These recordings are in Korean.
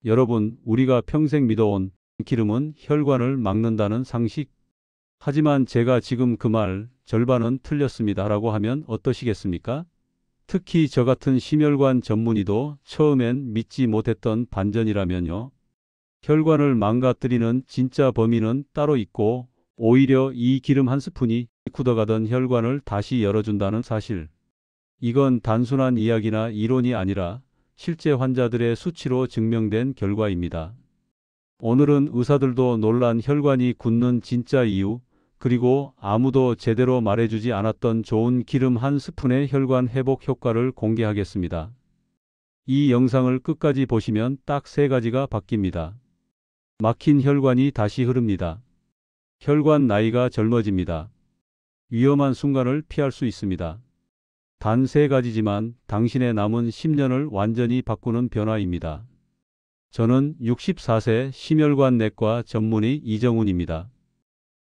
여러분, 우리가 평생 믿어온 기름은 혈관을 막는다는 상식. 하지만 제가 지금 그 말 절반은 틀렸습니다 라고 하면 어떠시겠습니까? 특히 저 같은 심혈관 전문의도 처음엔 믿지 못했던 반전이라면요. 혈관을 망가뜨리는 진짜 범인은 따로 있고 오히려 이 기름 한 스푼이 굳어가던 혈관을 다시 열어준다는 사실. 이건 단순한 이야기나 이론이 아니라 실제 환자들의 수치로 증명된 결과입니다. 오늘은 의사들도 놀란 혈관이 굳는 진짜 이유, 그리고 아무도 제대로 말해주지 않았던 좋은 기름 한 스푼의 혈관 회복 효과를 공개하겠습니다. 이 영상을 끝까지 보시면 딱 3가지가 바뀝니다. 막힌 혈관이 다시 흐릅니다. 혈관 나이가 젊어집니다. 위험한 순간을 피할 수 있습니다. 단 3가지지만 당신의 남은 10년을 완전히 바꾸는 변화입니다. 저는 64세 심혈관 내과 전문의 이정훈입니다.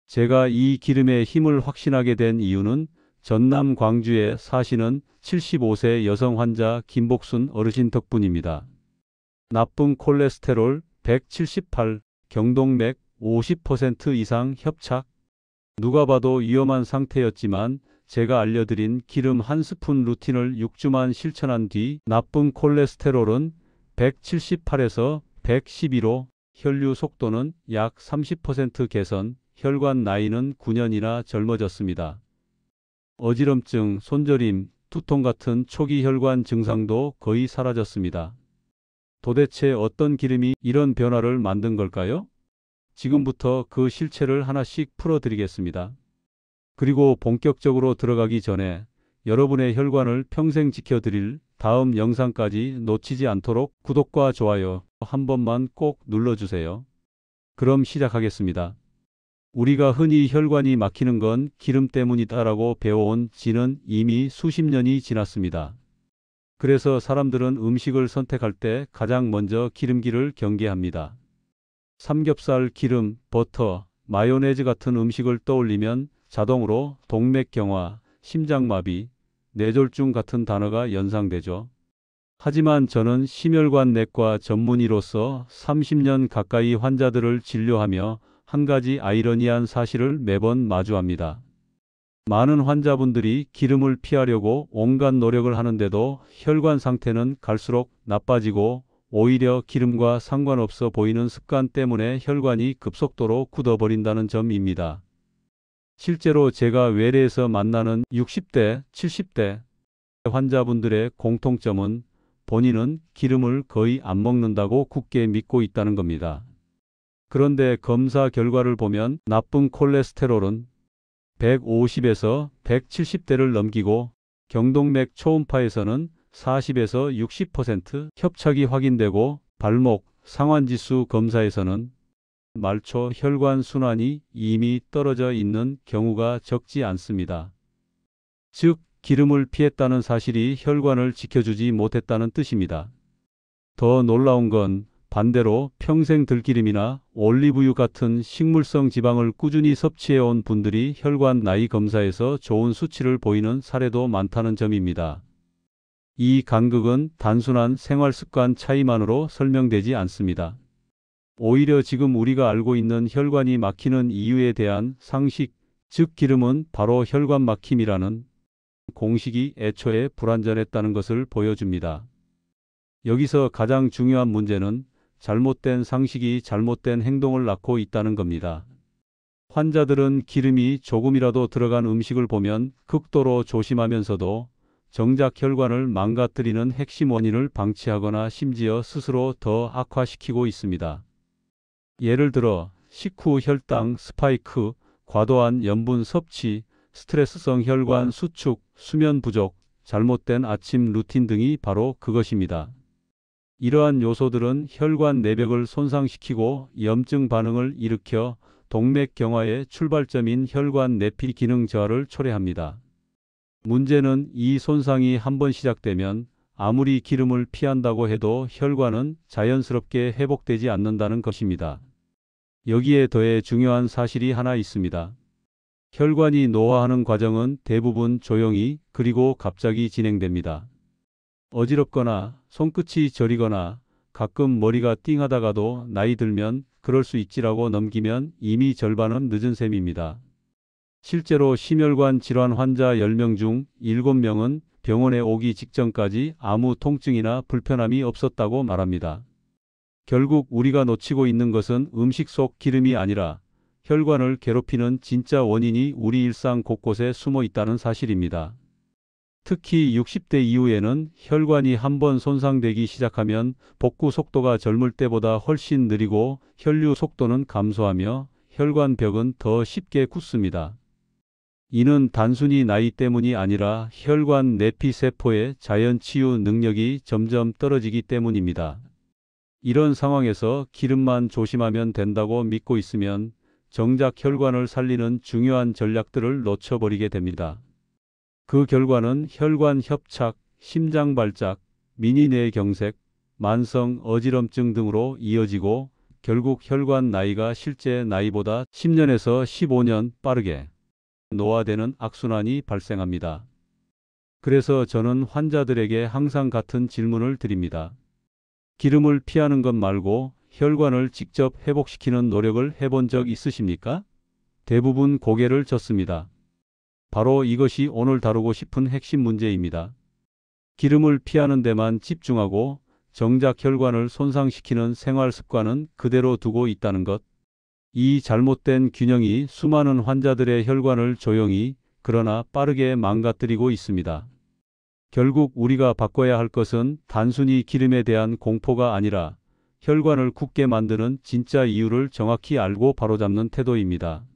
제가 이 기름의 힘을 확신하게 된 이유는 전남 광주에 사시는 75세 여성 환자 김복순 어르신 덕분입니다. 나쁜 콜레스테롤 178, 경동맥 50% 이상 협착. 누가 봐도 위험한 상태였지만 제가 알려드린 기름 한 스푼 루틴을 6주만 실천한 뒤 나쁜 콜레스테롤은 178에서 112로, 혈류 속도는 약 30% 개선, 혈관 나이는 9년이나 젊어졌습니다. 어지럼증, 손저림, 두통 같은 초기 혈관 증상도 거의 사라졌습니다. 도대체 어떤 기름이 이런 변화를 만든 걸까요? 지금부터 그 실체를 하나씩 풀어드리겠습니다. 그리고 본격적으로 들어가기 전에 여러분의 혈관을 평생 지켜드릴 다음 영상까지 놓치지 않도록 구독과 좋아요 한 번만 꼭 눌러주세요. 그럼 시작하겠습니다. 우리가 흔히 혈관이 막히는 건 기름 때문이다라고 배워온 지는 이미 수십 년이 지났습니다. 그래서 사람들은 음식을 선택할 때 가장 먼저 기름기를 경계합니다. 삼겹살 기름, 버터, 마요네즈 같은 음식을 떠올리면 자동으로 동맥경화, 심장마비, 뇌졸중 같은 단어가 연상되죠. 하지만 저는 심혈관 내과 전문의로서 30년 가까이 환자들을 진료하며 한 가지 아이러니한 사실을 매번 마주합니다. 많은 환자분들이 기름을 피하려고 온갖 노력을 하는데도 혈관 상태는 갈수록 나빠지고 오히려 기름과 상관없어 보이는 습관 때문에 혈관이 급속도로 굳어버린다는 점입니다. 실제로 제가 외래에서 만나는 60대, 70대 환자분들의 공통점은 본인은 기름을 거의 안 먹는다고 굳게 믿고 있다는 겁니다. 그런데 검사 결과를 보면 나쁜 콜레스테롤은 150에서 170대를 넘기고 경동맥 초음파에서는 40에서 60% 협착이 확인되고 발목, 상완지수 검사에서는 말초 혈관 순환이 이미 떨어져 있는 경우가 적지 않습니다. 즉, 기름을 피했다는 사실이 혈관을 지켜주지 못했다는 뜻입니다. 더 놀라운 건 반대로 평생 들기름이나 올리브유 같은 식물성 지방을 꾸준히 섭취해온 분들이 혈관 나이 검사에서 좋은 수치를 보이는 사례도 많다는 점입니다. 이 간극은 단순한 생활 습관 차이만으로 설명되지 않습니다. 오히려 지금 우리가 알고 있는 혈관이 막히는 이유에 대한 상식, 즉 기름은 바로 혈관 막힘이라는 공식이 애초에 불완전했다는 것을 보여줍니다. 여기서 가장 중요한 문제는 잘못된 상식이 잘못된 행동을 낳고 있다는 겁니다. 환자들은 기름이 조금이라도 들어간 음식을 보면 극도로 조심하면서도 정작 혈관을 망가뜨리는 핵심 원인을 방치하거나 심지어 스스로 더 악화시키고 있습니다. 예를 들어 식후 혈당 스파이크, 과도한 염분 섭취, 스트레스성 혈관 수축, 수면 부족, 잘못된 아침 루틴 등이 바로 그것입니다. 이러한 요소들은 혈관 내벽을 손상시키고 염증 반응을 일으켜 동맥경화의 출발점인 혈관 내피 기능 저하를 초래합니다. 문제는 이 손상이 한번 시작되면 아무리 기름을 피한다고 해도 혈관은 자연스럽게 회복되지 않는다는 것입니다. 여기에 더해 중요한 사실이 하나 있습니다. 혈관이 노화하는 과정은 대부분 조용히 그리고 갑자기 진행됩니다. 어지럽거나 손끝이 저리거나 가끔 머리가 띵하다가도 나이 들면 그럴 수 있지라고 넘기면 이미 절반은 늦은 셈입니다. 실제로 심혈관 질환 환자 10명 중 7명은 병원에 오기 직전까지 아무 통증이나 불편함이 없었다고 말합니다. 결국 우리가 놓치고 있는 것은 음식 속 기름이 아니라 혈관을 괴롭히는 진짜 원인이 우리 일상 곳곳에 숨어 있다는 사실입니다. 특히 60대 이후에는 혈관이 한번 손상되기 시작하면 복구 속도가 젊을 때보다 훨씬 느리고 혈류 속도는 감소하며 혈관벽은 더 쉽게 굳습니다. 이는 단순히 나이 때문이 아니라 혈관 내피 세포의 자연 치유 능력이 점점 떨어지기 때문입니다. 이런 상황에서 기름만 조심하면 된다고 믿고 있으면 정작 혈관을 살리는 중요한 전략들을 놓쳐버리게 됩니다. 그 결과는 혈관 협착, 심장 발작, 미니뇌경색, 만성 어지럼증 등으로 이어지고 결국 혈관 나이가 실제 나이보다 10년에서 15년 빠르게 노화되는 악순환이 발생합니다. 그래서 저는 환자들에게 항상 같은 질문을 드립니다. 기름을 피하는 것 말고 혈관을 직접 회복시키는 노력을 해본 적 있으십니까? 대부분 고개를 젓습니다. 바로 이것이 오늘 다루고 싶은 핵심 문제입니다. 기름을 피하는 데만 집중하고 정작 혈관을 손상시키는 생활 습관은 그대로 두고 있다는 것. 이 잘못된 균형이 수많은 환자들의 혈관을 조용히 그러나 빠르게 망가뜨리고 있습니다. 결국 우리가 바꿔야 할 것은 단순히 기름에 대한 공포가 아니라 혈관을 굳게 만드는 진짜 이유를 정확히 알고 바로잡는 태도입니다.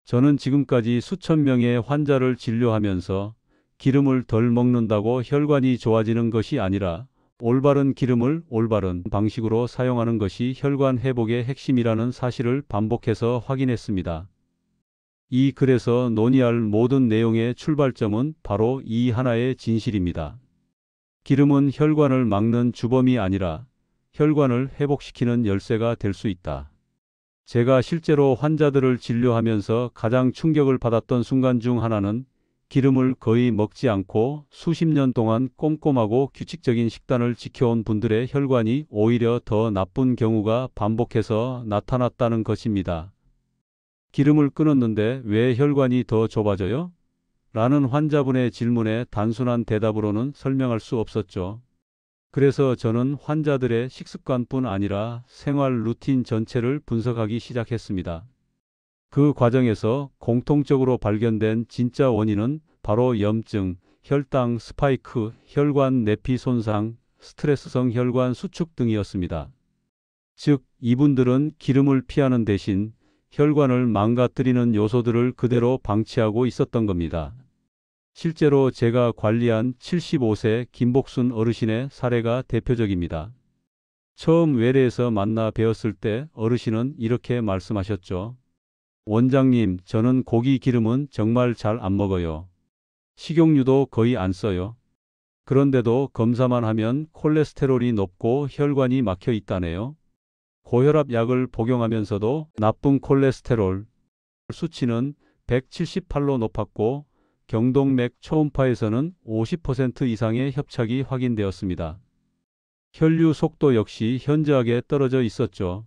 저는 지금까지 수천 명의 환자를 진료하면서 기름을 덜 먹는다고 혈관이 좋아지는 것이 아니라 올바른 기름을 올바른 방식으로 사용하는 것이 혈관 회복의 핵심이라는 사실을 반복해서 확인했습니다. 이 글에서 논의할 모든 내용의 출발점은 바로 이 하나의 진실입니다. 기름은 혈관을 막는 주범이 아니라 혈관을 회복시키는 열쇠가 될 수 있다. 제가 실제로 환자들을 진료하면서 가장 충격을 받았던 순간 중 하나는 기름을 거의 먹지 않고 수십 년 동안 꼼꼼하고 규칙적인 식단을 지켜온 분들의 혈관이 오히려 더 나쁜 경우가 반복해서 나타났다는 것입니다. 기름을 끊었는데 왜 혈관이 더 좁아져요? 라는 환자분의 질문에 단순한 대답으로는 설명할 수 없었죠. 그래서 저는 환자들의 식습관뿐 아니라 생활 루틴 전체를 분석하기 시작했습니다. 그 과정에서 공통적으로 발견된 진짜 원인은 바로 염증, 혈당 스파이크, 혈관 내피 손상, 스트레스성 혈관 수축 등이었습니다. 즉, 이분들은 기름을 피하는 대신 혈관을 망가뜨리는 요소들을 그대로 방치하고 있었던 겁니다. 실제로 제가 관리한 75세 김복순 어르신의 사례가 대표적입니다. 처음 외래에서 만나 뵈었을 때 어르신은 이렇게 말씀하셨죠. 원장님, 저는 고기 기름은 정말 잘 안 먹어요. 식용유도 거의 안 써요. 그런데도 검사만 하면 콜레스테롤이 높고 혈관이 막혀 있다네요. 고혈압 약을 복용하면서도 나쁜 콜레스테롤 수치는 178로 높았고 경동맥 초음파에서는 50% 이상의 협착이 확인되었습니다. 혈류 속도 역시 현저하게 떨어져 있었죠.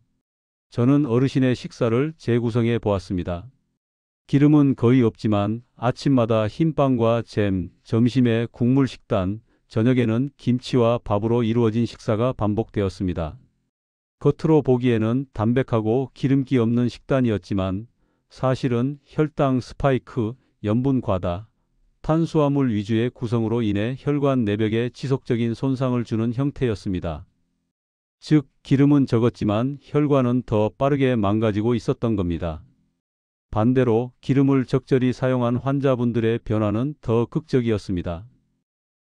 저는 어르신의 식사를 재구성해 보았습니다. 기름은 거의 없지만 아침마다 흰빵과 잼, 점심에 국물 식단, 저녁에는 김치와 밥으로 이루어진 식사가 반복되었습니다. 겉으로 보기에는 담백하고 기름기 없는 식단이었지만 사실은 혈당 스파이크, 염분 과다, 탄수화물 위주의 구성으로 인해 혈관 내벽에 지속적인 손상을 주는 형태였습니다. 즉, 기름은 적었지만 혈관은 더 빠르게 망가지고 있었던 겁니다. 반대로 기름을 적절히 사용한 환자분들의 변화는 더 극적이었습니다.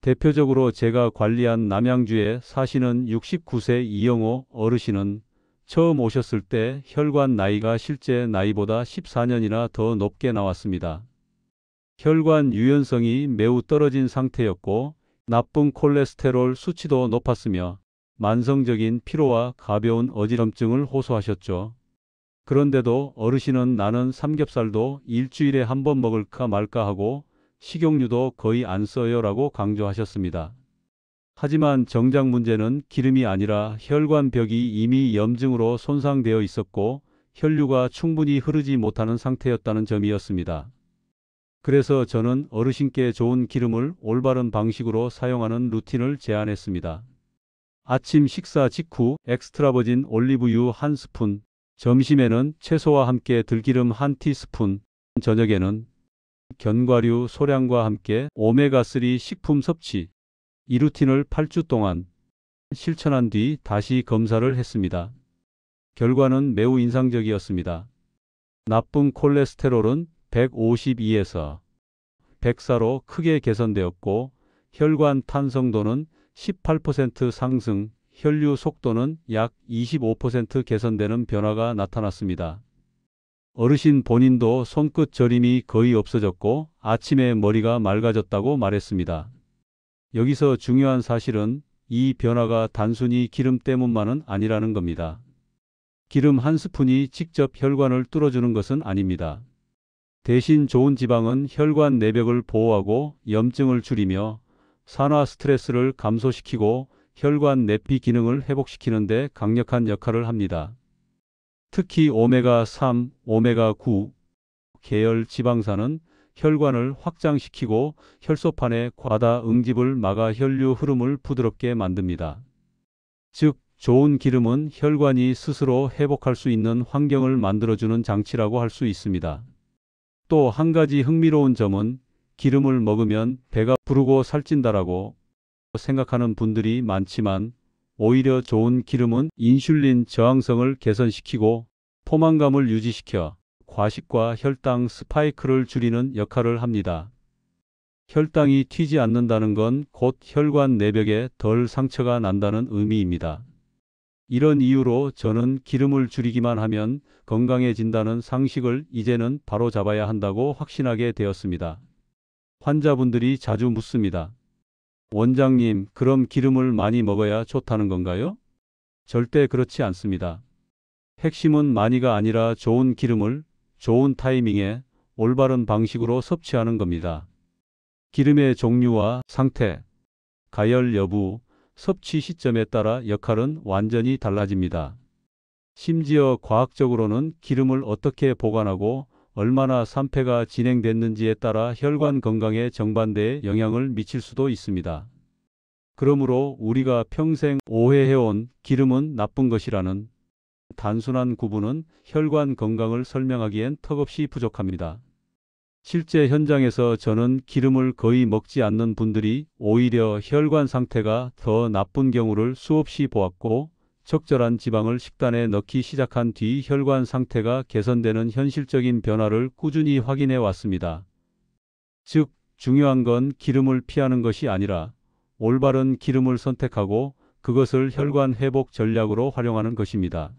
대표적으로 제가 관리한 남양주에 사시는 69세 이영호 어르신은 처음 오셨을 때 혈관 나이가 실제 나이보다 14년이나 더 높게 나왔습니다. 혈관 유연성이 매우 떨어진 상태였고 나쁜 콜레스테롤 수치도 높았으며 만성적인 피로와 가벼운 어지럼증을 호소하셨죠. 그런데도 어르신은 나는 삼겹살도 일주일에 한 번 먹을까 말까 하고 식용유도 거의 안 써요 라고 강조하셨습니다. 하지만 정작 문제는 기름이 아니라 혈관 벽이 이미 염증으로 손상되어 있었고 혈류가 충분히 흐르지 못하는 상태였다는 점이었습니다. 그래서 저는 어르신께 좋은 기름을 올바른 방식으로 사용하는 루틴을 제안했습니다. 아침 식사 직후 엑스트라버진 올리브유 1스푼, 점심에는 채소와 함께 들기름 1티스푼, 저녁에는 견과류 소량과 함께 오메가3 식품 섭취. 이 루틴을 8주 동안 실천한 뒤 다시 검사를 했습니다. 결과는 매우 인상적이었습니다. 나쁜 콜레스테롤은 152에서 104로 크게 개선되었고 혈관 탄성도는 18% 상승, 혈류 속도는 약 25% 개선되는 변화가 나타났습니다. 어르신 본인도 손끝 저림이 거의 없어졌고 아침에 머리가 맑아졌다고 말했습니다. 여기서 중요한 사실은 이 변화가 단순히 기름 때문만은 아니라는 겁니다. 기름 한 스푼이 직접 혈관을 뚫어주는 것은 아닙니다. 대신 좋은 지방은 혈관 내벽을 보호하고 염증을 줄이며 산화 스트레스를 감소시키고 혈관 내피 기능을 회복시키는 데 강력한 역할을 합니다. 특히 오메가3, 오메가9 계열 지방산은 혈관을 확장시키고 혈소판의 과다 응집을 막아 혈류 흐름을 부드럽게 만듭니다. 즉, 좋은 기름은 혈관이 스스로 회복할 수 있는 환경을 만들어주는 장치라고 할 수 있습니다. 또 한 가지 흥미로운 점은 기름을 먹으면 배가 부르고 살찐다라고 생각하는 분들이 많지만 오히려 좋은 기름은 인슐린 저항성을 개선시키고 포만감을 유지시켜 과식과 혈당 스파이크를 줄이는 역할을 합니다. 혈당이 튀지 않는다는 건 곧 혈관 내벽에 덜 상처가 난다는 의미입니다. 이런 이유로 저는 기름을 줄이기만 하면 건강해진다는 상식을 이제는 바로잡아야 한다고 확신하게 되었습니다. 환자분들이 자주 묻습니다. 원장님, 그럼 기름을 많이 먹어야 좋다는 건가요? 절대 그렇지 않습니다. 핵심은 많이가 아니라 좋은 기름을 좋은 타이밍에 올바른 방식으로 섭취하는 겁니다. 기름의 종류와 상태, 가열 여부, 섭취 시점에 따라 역할은 완전히 달라집니다. 심지어 과학적으로는 기름을 어떻게 보관하고 얼마나 산패가 진행됐는지에 따라 혈관 건강에 정반대의 영향을 미칠 수도 있습니다. 그러므로 우리가 평생 오해해온 기름은 나쁜 것이라는 단순한 구분은 혈관 건강을 설명하기엔 턱없이 부족합니다. 실제 현장에서 저는 기름을 거의 먹지 않는 분들이 오히려 혈관 상태가 더 나쁜 경우를 수없이 보았고 적절한 지방을 식단에 넣기 시작한 뒤 혈관 상태가 개선되는 현실적인 변화를 꾸준히 확인해 왔습니다. 즉, 중요한 건 기름을 피하는 것이 아니라 올바른 기름을 선택하고 그것을 혈관 회복 전략으로 활용하는 것입니다.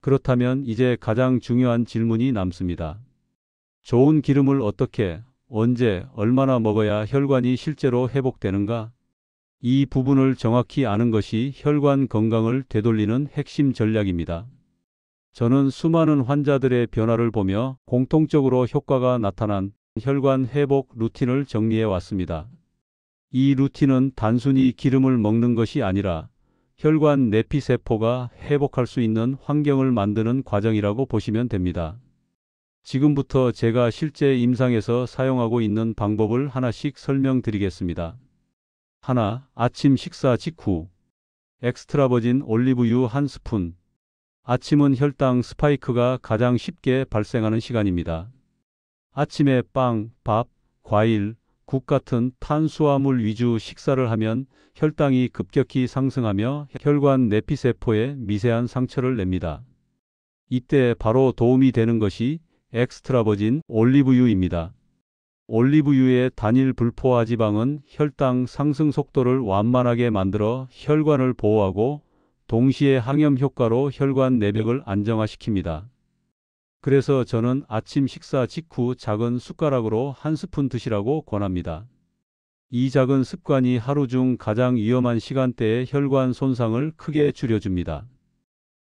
그렇다면 이제 가장 중요한 질문이 남습니다. 좋은 기름을 어떻게, 언제, 얼마나 먹어야 혈관이 실제로 회복되는가? 이 부분을 정확히 아는 것이 혈관 건강을 되돌리는 핵심 전략입니다. 저는 수많은 환자들의 변화를 보며 공통적으로 효과가 나타난 혈관 회복 루틴을 정리해 왔습니다. 이 루틴은 단순히 기름을 먹는 것이 아니라 혈관 내피세포가 회복할 수 있는 환경을 만드는 과정이라고 보시면 됩니다. 지금부터 제가 실제 임상에서 사용하고 있는 방법을 하나씩 설명드리겠습니다. 하나, 아침 식사 직후 엑스트라버진 올리브유 1스푼. 아침은 혈당 스파이크가 가장 쉽게 발생하는 시간입니다. 아침에 빵, 밥, 과일, 국 같은 탄수화물 위주 식사를 하면 혈당이 급격히 상승하며 혈관 내피세포에 미세한 상처를 냅니다. 이때 바로 도움이 되는 것이 엑스트라버진 올리브유입니다. 올리브유의 단일 불포화 지방은 혈당 상승 속도를 완만하게 만들어 혈관을 보호하고 동시에 항염 효과로 혈관 내벽을 안정화시킵니다. 그래서 저는 아침 식사 직후 작은 숟가락으로 1스푼 드시라고 권합니다. 이 작은 습관이 하루 중 가장 위험한 시간대의 혈관 손상을 크게 줄여줍니다.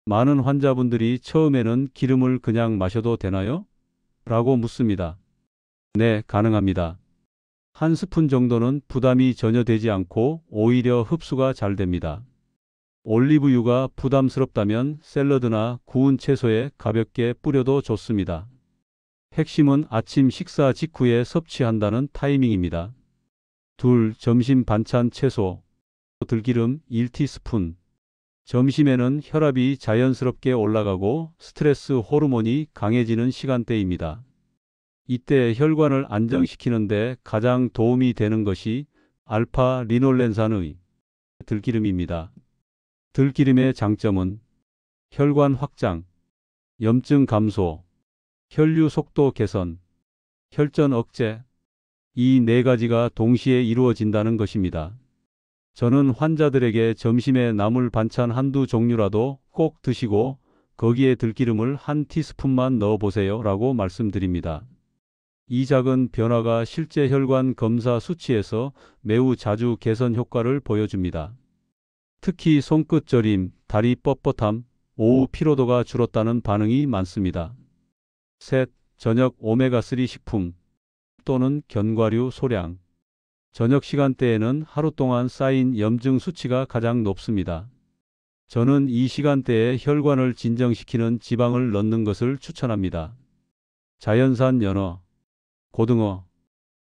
많은 환자분들이 처음에는 기름을 그냥 마셔도 되나요? 라고 묻습니다. 네, 가능합니다. 한 스푼 정도는 부담이 전혀 되지 않고 오히려 흡수가 잘 됩니다. 올리브유가 부담스럽다면 샐러드나 구운 채소에 가볍게 뿌려도 좋습니다. 핵심은 아침 식사 직후에 섭취한다는 타이밍입니다. 둘, 점심 반찬 채소. 들기름 1티스푼. 점심에는 혈압이 자연스럽게 올라가고 스트레스 호르몬이 강해지는 시간대입니다. 이때 혈관을 안정시키는데 가장 도움이 되는 것이 알파 리놀렌산의 들기름입니다. 들기름의 장점은 혈관 확장, 염증 감소, 혈류 속도 개선, 혈전 억제, 이 네 가지가 동시에 이루어진다는 것입니다. 저는 환자들에게 점심에 나물 반찬 한두 종류라도 꼭 드시고 거기에 들기름을 한 티스푼만 넣어보세요 라고 말씀드립니다. 이 작은 변화가 실제 혈관 검사 수치에서 매우 자주 개선 효과를 보여줍니다. 특히 손끝 저림, 다리 뻣뻣함, 오후 피로도가 줄었다는 반응이 많습니다. 셋, 저녁 오메가3 식품 또는 견과류 소량. 저녁 시간대에는 하루 동안 쌓인 염증 수치가 가장 높습니다. 저는 이 시간대에 혈관을 진정시키는 지방을 넣는 것을 추천합니다. 자연산 연어, 고등어,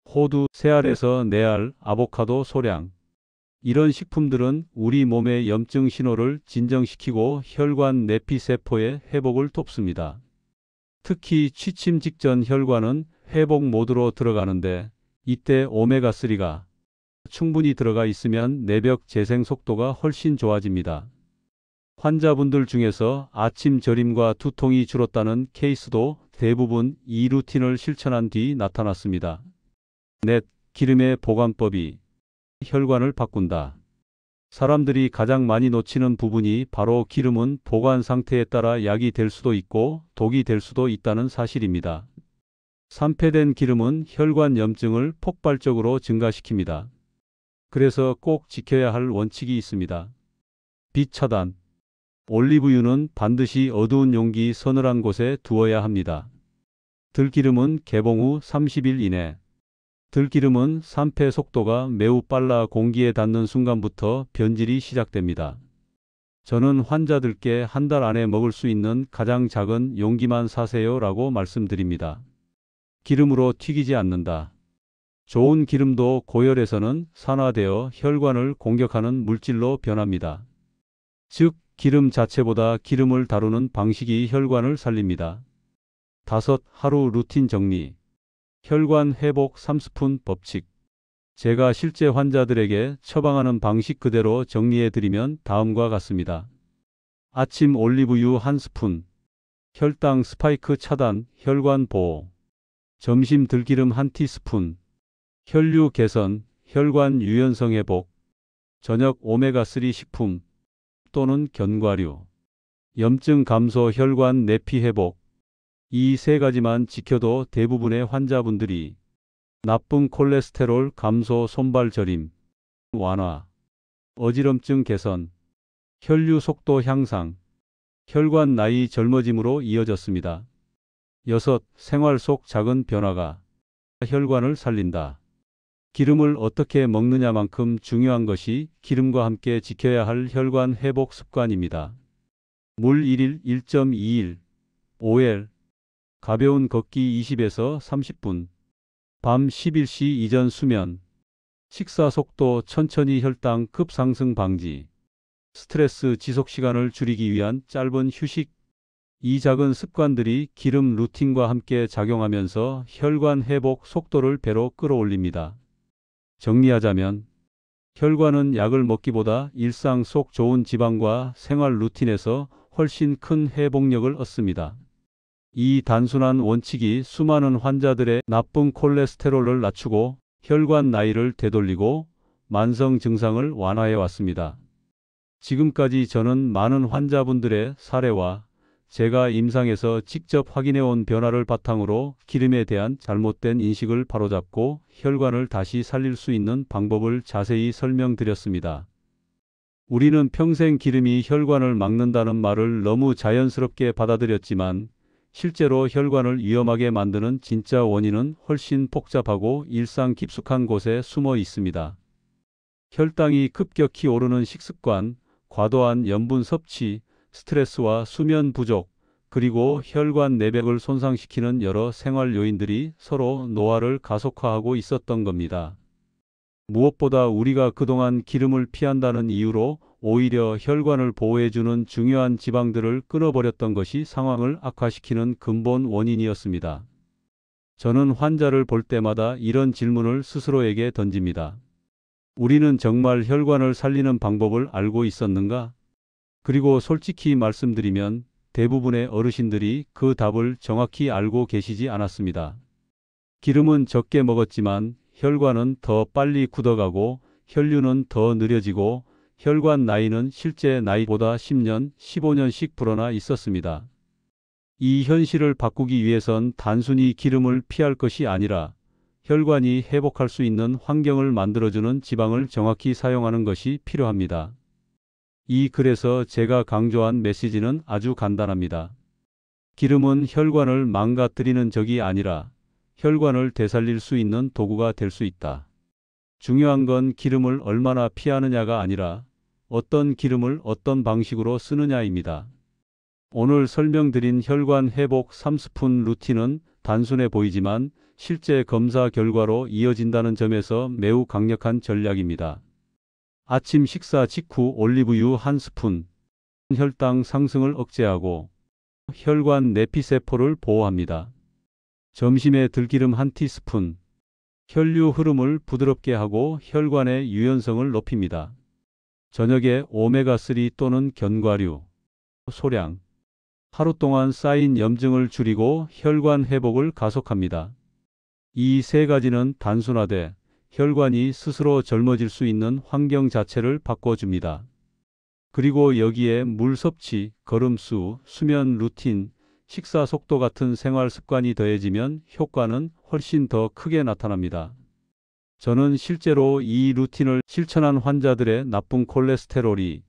호두, 새알에서 내알, 아보카도 소량. 이런 식품들은 우리 몸의 염증 신호를 진정시키고 혈관 내피세포의 회복을 돕습니다. 특히 취침 직전 혈관은 회복 모드로 들어가는데 이때 오메가3가 충분히 들어가 있으면 내벽 재생 속도가 훨씬 좋아집니다. 환자분들 중에서 아침 저림과 두통이 줄었다는 케이스도 대부분 이 루틴을 실천한 뒤 나타났습니다. 넷, 기름의 보관법이 혈관을 바꾼다. 사람들이 가장 많이 놓치는 부분이 바로 기름은 보관 상태에 따라 약이 될 수도 있고 독이 될 수도 있다는 사실입니다. 산패된 기름은 혈관 염증을 폭발적으로 증가시킵니다. 그래서 꼭 지켜야 할 원칙이 있습니다. 빛 차단. 올리브유는 반드시 어두운 용기 서늘한 곳에 두어야 합니다. 들기름은 개봉 후 30일 이내. 들기름은 산패 속도가 매우 빨라 공기에 닿는 순간부터 변질이 시작됩니다. 저는 환자들께 한 달 안에 먹을 수 있는 가장 작은 용기만 사세요 라고 말씀드립니다. 기름으로 튀기지 않는다. 좋은 기름도 고열에서는 산화되어 혈관을 공격하는 물질로 변합니다. 즉, 기름 자체보다 기름을 다루는 방식이 혈관을 살립니다. 다섯, 하루 루틴 정리. 혈관 회복 3스푼 법칙. 제가 실제 환자들에게 처방하는 방식 그대로 정리해드리면 다음과 같습니다. 아침 올리브유 1스푼. 혈당 스파이크 차단, 혈관 보호. 점심 들기름 1티스푼. 혈류 개선, 혈관 유연성 회복. 저녁 오메가3 식품 또는 견과류. 염증 감소, 혈관 내피 회복. 이 세 가지만 지켜도 대부분의 환자분들이 나쁜 콜레스테롤 감소, 손발 저림 완화, 어지럼증 개선, 혈류 속도 향상, 혈관 나이 젊어짐으로 이어졌습니다. 여섯, 생활 속 작은 변화가 혈관을 살린다. 기름을 어떻게 먹느냐만큼 중요한 것이 기름과 함께 지켜야 할 혈관 회복 습관입니다. 물 1일 1.2일, 5일, 가벼운 걷기 20에서 30분, 밤 11시 이전 수면, 식사 속도 천천히, 혈당 급상승 방지, 스트레스 지속 시간을 줄이기 위한 짧은 휴식. 이 작은 습관들이 기름 루틴과 함께 작용하면서 혈관 회복 속도를 배로 끌어올립니다. 정리하자면 혈관은 약을 먹기보다 일상 속 좋은 지방과 생활 루틴에서 훨씬 큰 회복력을 얻습니다. 이 단순한 원칙이 수많은 환자들의 나쁜 콜레스테롤을 낮추고 혈관 나이를 되돌리고 만성 증상을 완화해 왔습니다. 지금까지 저는 많은 환자분들의 사례와 제가 임상에서 직접 확인해 온 변화를 바탕으로 기름에 대한 잘못된 인식을 바로잡고 혈관을 다시 살릴 수 있는 방법을 자세히 설명드렸습니다. 우리는 평생 기름이 혈관을 막는다는 말을 너무 자연스럽게 받아들였지만 실제로 혈관을 위험하게 만드는 진짜 원인은 훨씬 복잡하고 일상 깊숙한 곳에 숨어 있습니다. 혈당이 급격히 오르는 식습관, 과도한 염분 섭취, 스트레스와 수면 부족, 그리고 혈관 내벽을 손상시키는 여러 생활 요인들이 서로 노화를 가속화하고 있었던 겁니다. 무엇보다 우리가 그동안 기름을 피한다는 이유로 오히려 혈관을 보호해주는 중요한 지방들을 끊어버렸던 것이 상황을 악화시키는 근본 원인이었습니다. 저는 환자를 볼 때마다 이런 질문을 스스로에게 던집니다. 우리는 정말 혈관을 살리는 방법을 알고 있었는가? 그리고 솔직히 말씀드리면 대부분의 어르신들이 그 답을 정확히 알고 계시지 않았습니다. 기름은 적게 먹었지만 혈관은 더 빨리 굳어가고 혈류는 더 느려지고 혈관 나이는 실제 나이보다 10년, 15년씩 불어나 있었습니다. 이 현실을 바꾸기 위해선 단순히 기름을 피할 것이 아니라 혈관이 회복할 수 있는 환경을 만들어주는 지방을 정확히 사용하는 것이 필요합니다. 이 글에서 제가 강조한 메시지는 아주 간단합니다. 기름은 혈관을 망가뜨리는 적이 아니라 혈관을 되살릴 수 있는 도구가 될 수 있다. 중요한 건 기름을 얼마나 피하느냐가 아니라 어떤 기름을 어떤 방식으로 쓰느냐입니다. 오늘 설명드린 혈관 회복 3스푼 루틴은 단순해 보이지만 실제 검사 결과로 이어진다는 점에서 매우 강력한 전략입니다. 아침 식사 직후 올리브유 1스푼, 혈당 상승을 억제하고 혈관 내피세포를 보호합니다. 점심에 들기름 1티스푼, 혈류 흐름을 부드럽게 하고 혈관의 유연성을 높입니다. 저녁에 오메가3 또는 견과류, 소량, 하루 동안 쌓인 염증을 줄이고 혈관 회복을 가속합니다. 이 세 가지는 단순화돼 혈관이 스스로 젊어질 수 있는 환경 자체를 바꿔줍니다. 그리고 여기에 물 섭취, 걸음수, 수면 루틴, 식사 속도 같은 생활 습관이 더해지면 효과는 훨씬 더 크게 나타납니다. 저는 실제로 이 루틴을 실천한 환자들의 나쁜 콜레스테롤이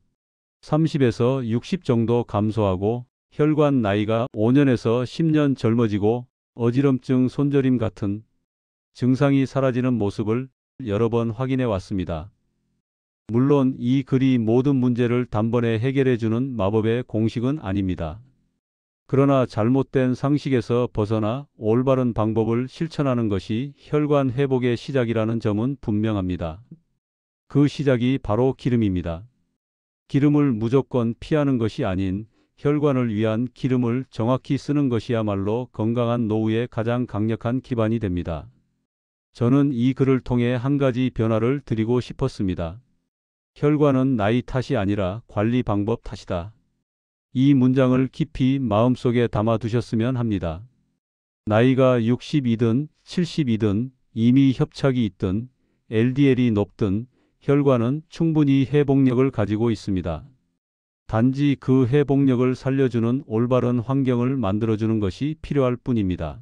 30에서 60 정도 감소하고 혈관 나이가 5년에서 10년 젊어지고 어지럼증, 손저림 같은 증상이 사라지는 모습을 여러 번 확인해 왔습니다. 물론 이 글이 모든 문제를 단번에 해결해주는 마법의 공식은 아닙니다. 그러나 잘못된 상식에서 벗어나 올바른 방법을 실천하는 것이 혈관 회복의 시작이라는 점은 분명합니다. 그 시작이 바로 기름입니다. 기름을 무조건 피하는 것이 아닌 혈관을 위한 기름을 정확히 쓰는 것이야말로 건강한 노후의 가장 강력한 기반이 됩니다. 저는 이 글을 통해 한 가지 변화를 드리고 싶었습니다. 혈관은 나이 탓이 아니라 관리 방법 탓이다. 이 문장을 깊이 마음속에 담아두셨으면 합니다. 나이가 60이든 70이든 이미 협착이 있든 LDL이 높든 혈관은 충분히 회복력을 가지고 있습니다. 단지 그 회복력을 살려주는 올바른 환경을 만들어주는 것이 필요할 뿐입니다.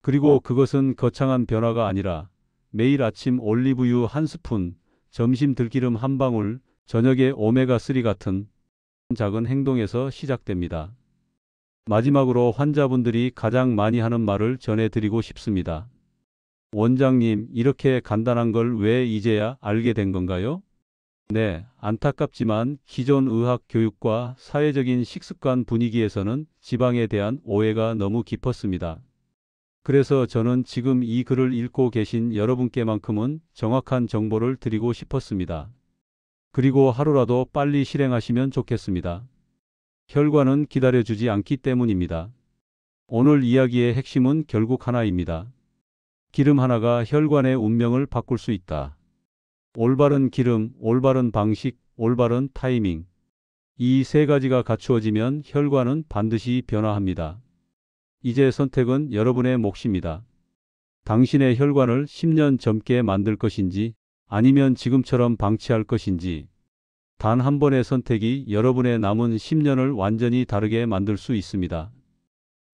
그리고 그것은 거창한 변화가 아니라 매일 아침 올리브유 1스푼, 점심 들기름 1방울, 저녁에 오메가3 같은 작은 행동에서 시작됩니다. 마지막으로 환자분들이 가장 많이 하는 말을 전해드리고 싶습니다. 원장님, 이렇게 간단한 걸 왜 이제야 알게 된 건가요? 네, 안타깝지만 기존 의학 교육과 사회적인 식습관 분위기에서는 지방에 대한 오해가 너무 깊었습니다. 그래서 저는 지금 이 글을 읽고 계신 여러분께만큼은 정확한 정보를 드리고 싶었습니다. 그리고 하루라도 빨리 실행하시면 좋겠습니다. 혈관은 기다려주지 않기 때문입니다. 오늘 이야기의 핵심은 결국 하나입니다. 기름 하나가 혈관의 운명을 바꿀 수 있다. 올바른 기름, 올바른 방식, 올바른 타이밍. 이 세 가지가 갖추어지면 혈관은 반드시 변화합니다. 이제 선택은 여러분의 몫입니다. 당신의 혈관을 10년 젊게 만들 것인지 아니면 지금처럼 방치할 것인지 단 한 번의 선택이 여러분의 남은 10년을 완전히 다르게 만들 수 있습니다.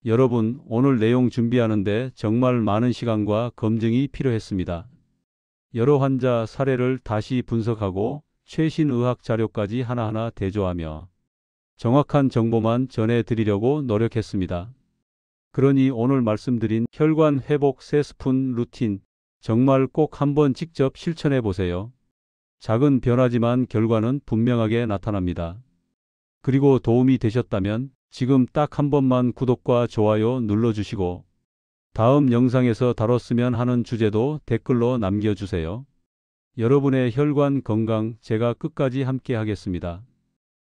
여러분, 오늘 내용 준비하는데 정말 많은 시간과 검증이 필요했습니다. 여러 환자 사례를 다시 분석하고 최신 의학 자료까지 하나하나 대조하며 정확한 정보만 전해드리려고 노력했습니다. 그러니 오늘 말씀드린 혈관 회복 3스푼 루틴 정말 꼭 한번 직접 실천해 보세요. 작은 변화지만 결과는 분명하게 나타납니다. 그리고 도움이 되셨다면 지금 딱 한 번만 구독과 좋아요 눌러주시고 다음 영상에서 다뤘으면 하는 주제도 댓글로 남겨주세요. 여러분의 혈관 건강 제가 끝까지 함께 하겠습니다.